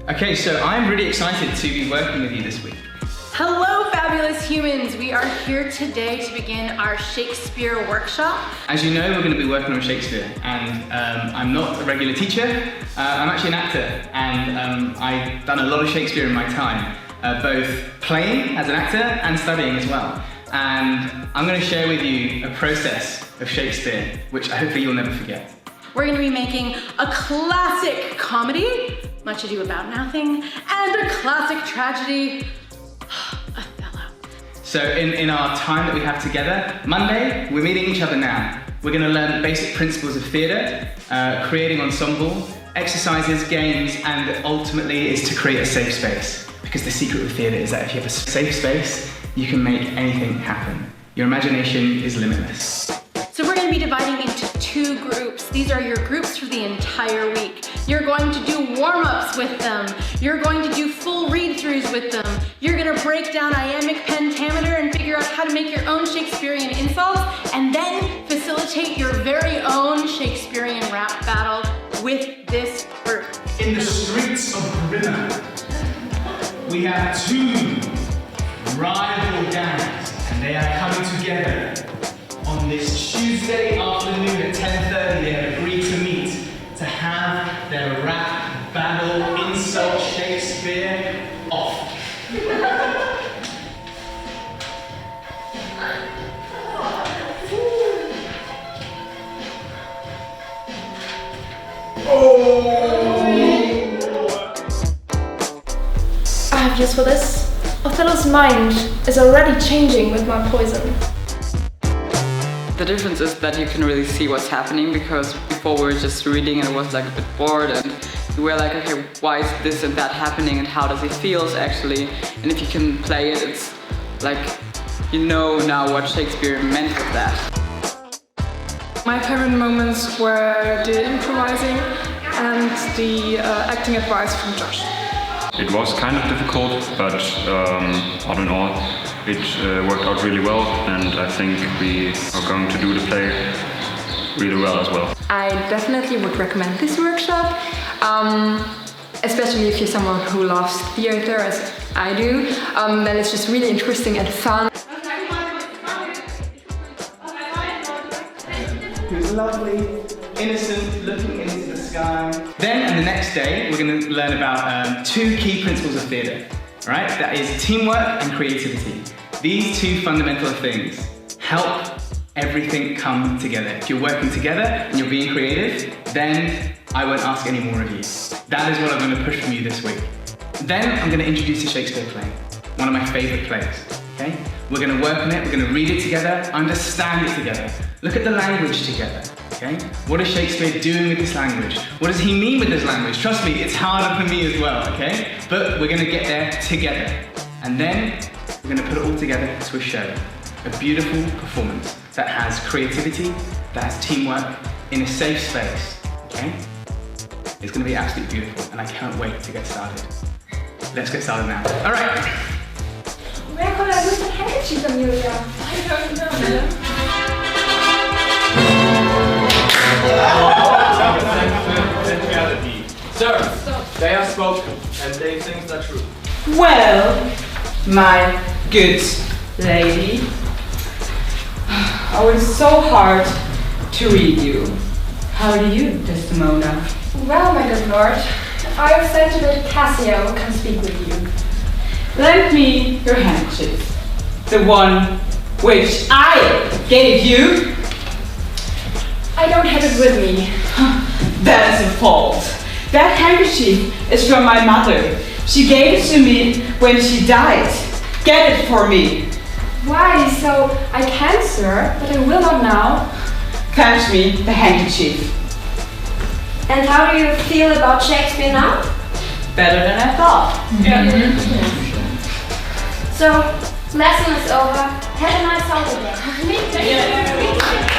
Okay, so I'm really excited to be working with you this week. Hello, fabulous humans! We are here today to begin our Shakespeare workshop. As you know, we're going to be working on Shakespeare, and I'm not a regular teacher. I'm actually an actor, and I've done a lot of Shakespeare in my time, both playing as an actor and studying as well. And I'm going to share with you a process of Shakespeare, which hopefully you'll never forget. We're going to be making a classic comedy, Much Ado About Nothing, and a classic tragedy, Othello. So in our time that we have together, Monday, we're meeting each other now. We're going to learn basic principles of theatre, creating ensemble, exercises, games, and ultimately is to create a safe space. Because the secret of theatre is that if you have a safe space, you can make anything happen. Your imagination is limitless. So we're going to be dividing into 2 groups. These are your groups for the entire week. You're going to do warm-ups with them. You're going to do full read-throughs with them. You're going to break down iambic pentameter and figure out how to make your own Shakespearean insults, and then facilitate your very own Shakespearean rap battle with this group. In the streets of Corinna, we have 2 rival gangs, and they are coming together. On this Tuesday afternoon at 10:30, they have agreed to meet to have their rap battle insult Shakespeare off. I have use for this. Othello's mind is already changing with my poison. The difference is that you can really see what's happening, because before we were just reading and it was like a bit bored, and you were like, okay, why is this and that happening and how does he feels actually? And if you can play it, it's like you know now what Shakespeare meant with that. My favorite moments were the improvising and the acting advice from Josh. It was kind of difficult, but all in all, it worked out really well, and I think we are going to do the play really well as well. I definitely would recommend this workshop, especially if you're someone who loves theatre as I do. Then it's just really interesting and fun. Who's lovely, innocent, looking into the sky. Then, on the next day, we're going to learn about 2 key principles of theatre. Right? That is teamwork and creativity. These 2 fundamental things help everything come together. If you're working together and you're being creative, then I won't ask any more of you. That is what I'm going to push from you this week. Then I'm going to introduce a Shakespeare play, one of my favourite plays. Okay? We're going to work on it, we're going to read it together, understand it together, look at the language together. Okay? What is Shakespeare doing with this language? What does he mean with this language? Trust me, it's harder for me as well, okay? But we're gonna get there together. And then we're gonna put it all together to a show. A beautiful performance that has creativity, that has teamwork, in a safe space, okay? It's gonna be absolutely beautiful, and I can't wait to get started. Let's get started now. All right. Where could I lose the handkerchief, Amelia? I don't know. Sir, they have spoken, and they think the truth. Well, my good lady, I was so hard to read you. How do you, Desdemona? Well, my good lord, I have sent that Cassio can speak with you. Lend me your handkerchief, the one which I gave you. I don't have it with me. That is a fault. That handkerchief is from my mother. She gave it to me when she died. Get it for me. Why? So I can, sir, but I will not now. Fetch me the handkerchief. And how do you feel about Shakespeare now? Better than I thought. So, lesson is over. Have a nice holiday. Me too.